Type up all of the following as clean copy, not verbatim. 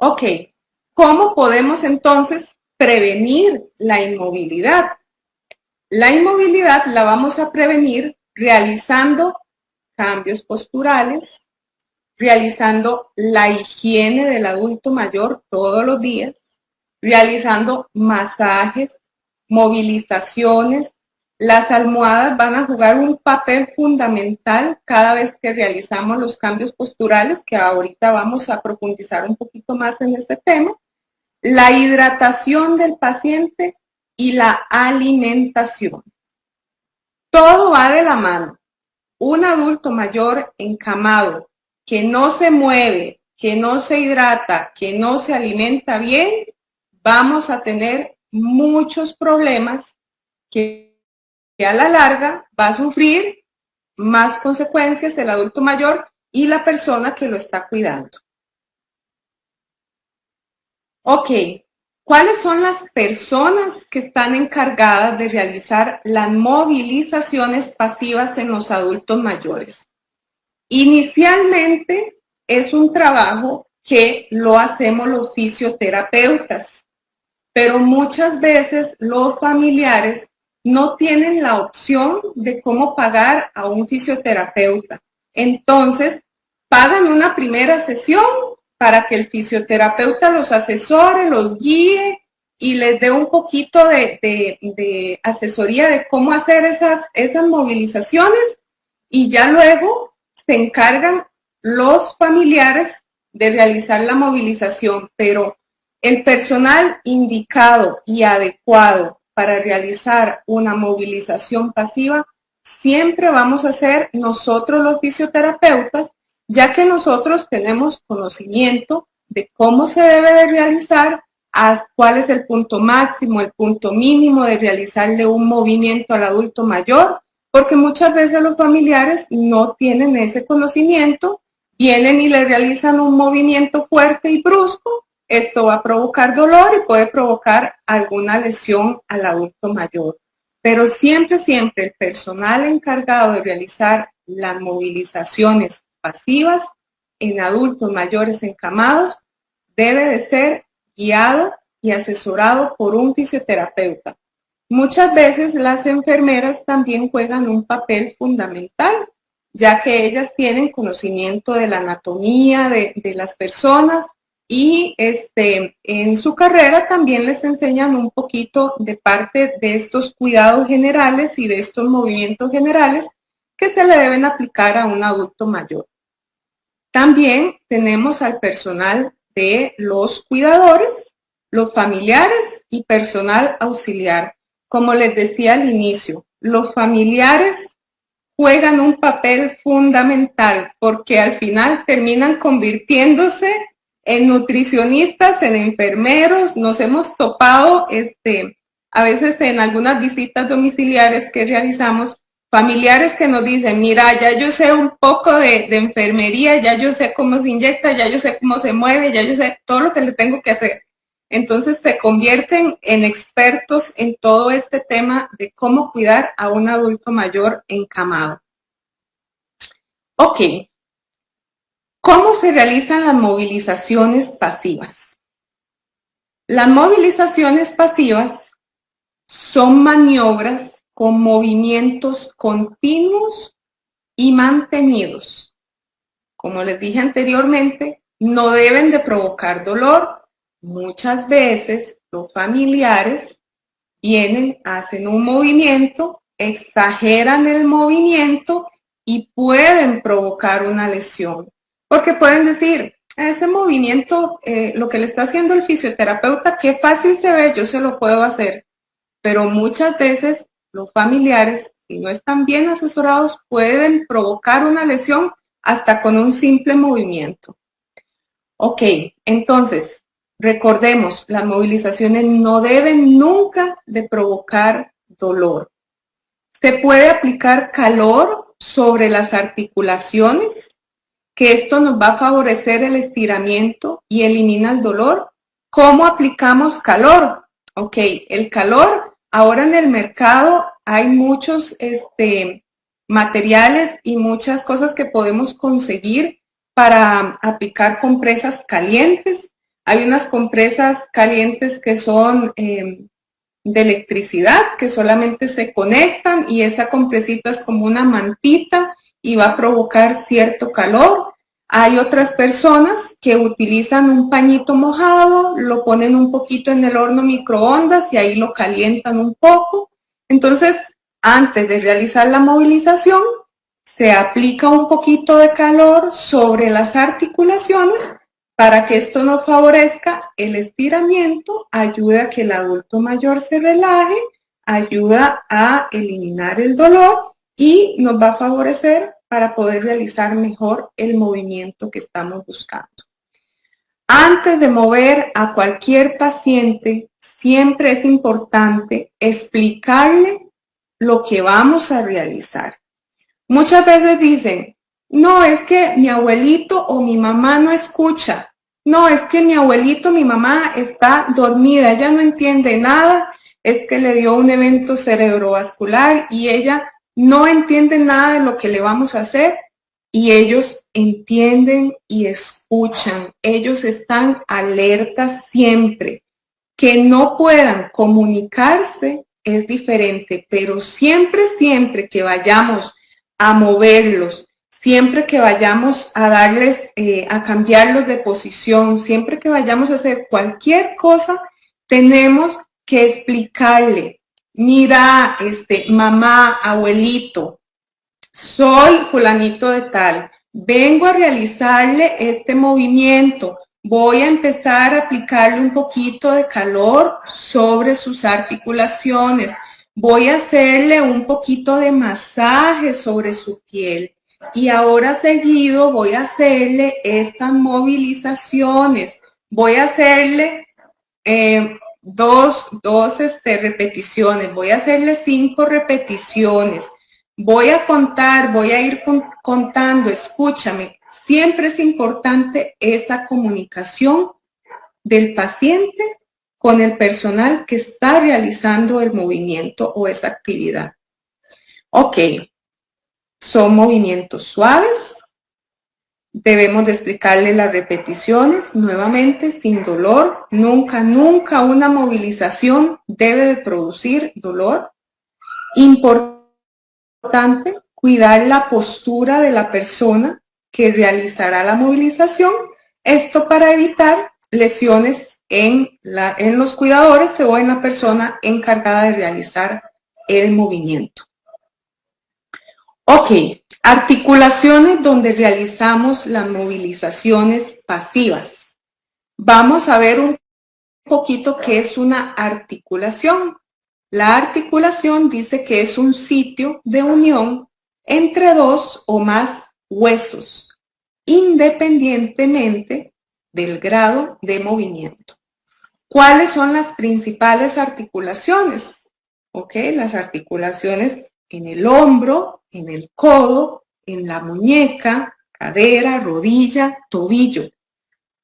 Ok, ¿cómo podemos entonces prevenir la inmovilidad? La inmovilidad la vamos a prevenir realizando cambios posturales, realizando la higiene del adulto mayor todos los días, realizando masajes, movilizaciones. Las almohadas van a jugar un papel fundamental cada vez que realizamos los cambios posturales, que ahorita vamos a profundizar un poquito más en este tema. La hidratación del paciente y la alimentación. Todo va de la mano. Un adulto mayor encamado que no se mueve, que no se hidrata, que no se alimenta bien, vamos a tener muchos problemas que a la larga va a sufrir más consecuencias el adulto mayor y la persona que lo está cuidando. Ok, ¿cuáles son las personas que están encargadas de realizar las movilizaciones pasivas en los adultos mayores? Inicialmente es un trabajo que lo hacemos los fisioterapeutas, pero muchas veces los familiares no tienen la opción de cómo pagar a un fisioterapeuta. Entonces, pagan una primera sesión para que el fisioterapeuta los asesore, los guíe y les dé un poquito de asesoría de cómo hacer esas movilizaciones y ya luego se encargan los familiares de realizar la movilización, pero el personal indicado y adecuado para realizar una movilización pasiva siempre vamos a ser nosotros los fisioterapeutas, ya que nosotros tenemos conocimiento de cómo se debe de realizar, cuál es el punto máximo, el punto mínimo de realizarle un movimiento al adulto mayor, porque muchas veces los familiares no tienen ese conocimiento, vienen y le realizan un movimiento fuerte y brusco. Esto va a provocar dolor y puede provocar alguna lesión al adulto mayor. Pero siempre, siempre el personal encargado de realizar las movilizaciones pasivas en adultos mayores encamados debe de ser guiado y asesorado por un fisioterapeuta. Muchas veces las enfermeras también juegan un papel fundamental, ya que ellas tienen conocimiento de la anatomía de las personas y en su carrera también les enseñan un poquito de parte de estos cuidados generales y de estos movimientos generales que se le deben aplicar a un adulto mayor. También tenemos al personal de los cuidadores, los familiares y personal auxiliar. Como les decía al inicio, los familiares juegan un papel fundamental porque al final terminan convirtiéndose en nutricionistas, en enfermeros. Nos hemos topado a veces en algunas visitas domiciliares que realizamos, familiares que nos dicen, mira, ya yo sé un poco de enfermería, ya yo sé cómo se inyecta, ya yo sé cómo se mueve, ya yo sé todo lo que le tengo que hacer. Entonces se convierten en expertos en todo este tema de cómo cuidar a un adulto mayor encamado. Ok, ¿cómo se realizan las movilizaciones pasivas? Las movilizaciones pasivas son maniobras con movimientos continuos y mantenidos. Como les dije anteriormente, no deben de provocar dolor. Muchas veces los familiares vienen, hacen un movimiento, exageran el movimiento y pueden provocar una lesión. Porque pueden decir, ese movimiento, lo que le está haciendo el fisioterapeuta, qué fácil se ve, yo se lo puedo hacer. Pero muchas veces los familiares, si no están bien asesorados, pueden provocar una lesión hasta con un simple movimiento. Ok, entonces, recordemos, las movilizaciones no deben nunca de provocar dolor. Se puede aplicar calor sobre las articulaciones, que esto nos va a favorecer el estiramiento y elimina el dolor. ¿Cómo aplicamos calor? Ok, el calor, ahora en el mercado hay muchos materiales y muchas cosas que podemos conseguir para aplicar compresas calientes. Hay unas compresas calientes que son de electricidad, que solamente se conectan y esa compresita es como una mantita y va a provocar cierto calor. Hay otras personas que utilizan un pañito mojado, lo ponen un poquito en el horno microondas y ahí lo calientan un poco. Entonces, antes de realizar la movilización, se aplica un poquito de calor sobre las articulaciones para que esto nos favorezca el estiramiento, ayuda a que el adulto mayor se relaje, ayuda a eliminar el dolor y nos va a favorecer para poder realizar mejor el movimiento que estamos buscando. Antes de mover a cualquier paciente, siempre es importante explicarle lo que vamos a realizar. Muchas veces dicen, no, es que mi abuelito o mi mamá no escucha. No, es que mi abuelito, mi mamá está dormida, ella no entiende nada, es que le dio un evento cerebrovascular y ella no entiende nada de lo que le vamos a hacer. Y ellos entienden y escuchan, ellos están alertas siempre. Que no puedan comunicarse es diferente, pero siempre, siempre que vayamos a moverlos, siempre que vayamos a darles, a cambiarlos de posición, siempre que vayamos a hacer cualquier cosa, tenemos que explicarle, mira, mamá, abuelito, soy fulanito de tal, vengo a realizarle este movimiento, voy a empezar a aplicarle un poquito de calor sobre sus articulaciones, voy a hacerle un poquito de masaje sobre su piel y ahora seguido voy a hacerle estas movilizaciones, voy a hacerle dos repeticiones, voy a hacerle 5 repeticiones. Voy a contar, voy a ir contando, escúchame. Siempre es importante esa comunicación del paciente con el personal que está realizando el movimiento o esa actividad. Ok, son movimientos suaves. Debemos de explicarle las repeticiones nuevamente sin dolor. Nunca, nunca una movilización debe de producir dolor. Importante cuidar la postura de la persona que realizará la movilización, esto para evitar lesiones en los cuidadores o en la persona encargada de realizar el movimiento. Ok, articulaciones donde realizamos las movilizaciones pasivas. Vamos a ver un poquito qué es una articulación. La articulación dice que es un sitio de unión entre dos o más huesos, independientemente del grado de movimiento. ¿Cuáles son las principales articulaciones? Ok, las articulaciones en el hombro, en el codo, en la muñeca, cadera, rodilla, tobillo.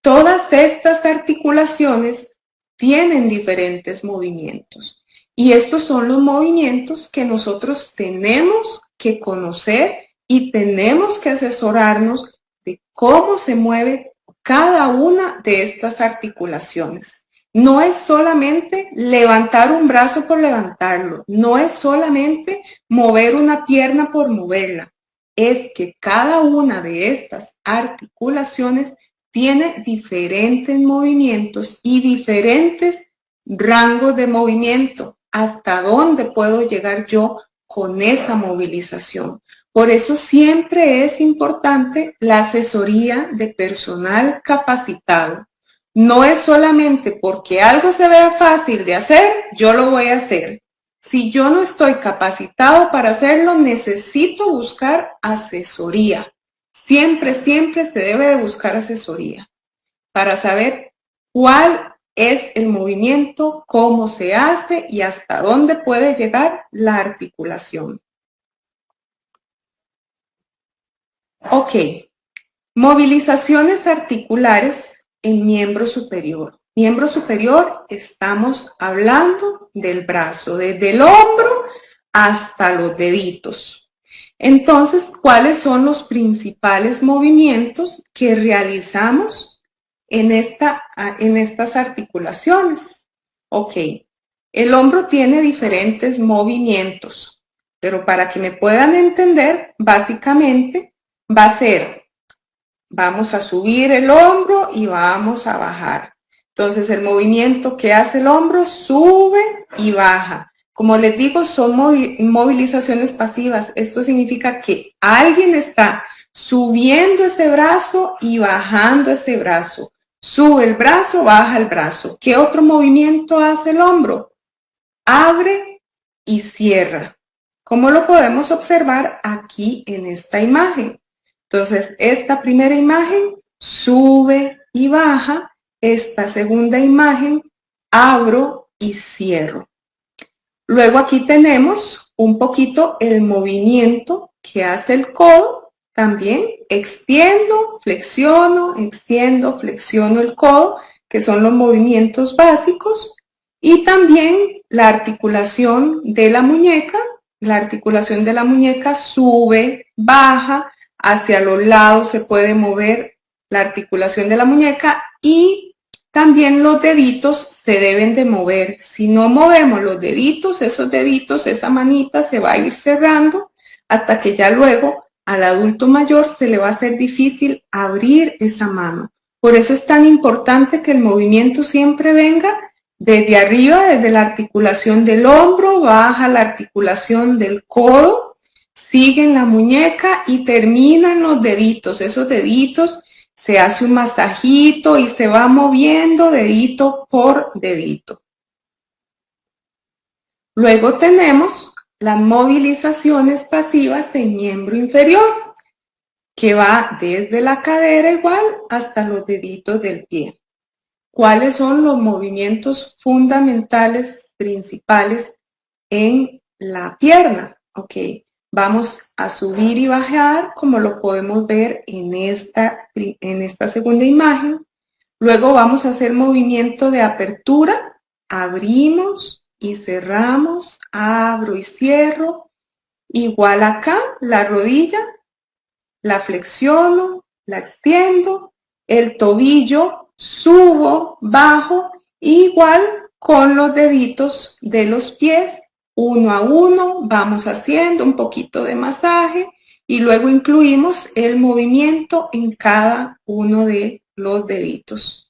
Todas estas articulaciones tienen diferentes movimientos. Y estos son los movimientos que nosotros tenemos que conocer y tenemos que asesorarnos de cómo se mueve cada una de estas articulaciones. No es solamente levantar un brazo por levantarlo, no es solamente mover una pierna por moverla, es que cada una de estas articulaciones tiene diferentes movimientos y diferentes rangos de movimiento. ¿Hasta dónde puedo llegar yo con esa movilización? Por eso siempre es importante la asesoría de personal capacitado. No es solamente porque algo se vea fácil de hacer, yo lo voy a hacer. Si yo no estoy capacitado para hacerlo, necesito buscar asesoría. Siempre, siempre se debe de buscar asesoría para saber cuál es el movimiento, cómo se hace y hasta dónde puede llegar la articulación. Ok, movilizaciones articulares en miembro superior. Miembro superior, estamos hablando del brazo, desde el hombro hasta los deditos. Entonces, ¿cuáles son los principales movimientos que realizamos en estas articulaciones. Ok, el hombro tiene diferentes movimientos, pero para que me puedan entender, básicamente va a ser, vamos a subir el hombro y vamos a bajar. Entonces el movimiento que hace el hombro sube y baja. Como les digo, son movilizaciones pasivas. Esto significa que alguien está subiendo ese brazo y bajando ese brazo. Sube el brazo, baja el brazo. ¿Qué otro movimiento hace el hombro? Abre y cierra. ¿Cómo lo podemos observar aquí en esta imagen? Entonces, esta primera imagen sube y baja. Esta segunda imagen abro y cierro. Luego aquí tenemos un poquito el movimiento que hace el codo. También extiendo, flexiono el codo, que son los movimientos básicos. Y también la articulación de la muñeca. La articulación de la muñeca sube, baja, hacia los lados se puede mover la articulación de la muñeca y también los deditos se deben de mover. Si no movemos los deditos, esos deditos, esa manita se va a ir cerrando hasta que ya luego al adulto mayor se le va a hacer difícil abrir esa mano. Por eso es tan importante que el movimiento siempre venga desde arriba, desde la articulación del hombro, baja la articulación del codo, sigue en la muñeca y termina en los deditos. Esos deditos se hace un masajito y se va moviendo dedito por dedito. Luego tenemos las movilizaciones pasivas en miembro inferior, que va desde la cadera igual hasta los deditos del pie. ¿Cuáles son los movimientos fundamentales, principales en la pierna? Ok, vamos a subir y bajar, como lo podemos ver en esta segunda imagen. Luego vamos a hacer movimiento de apertura, abrimos y cerramos, abro y cierro. Igual acá, la rodilla, la flexiono, la extiendo, el tobillo, subo, bajo, igual con los deditos de los pies, uno a uno, vamos haciendo un poquito de masaje y luego incluimos el movimiento en cada uno de los deditos.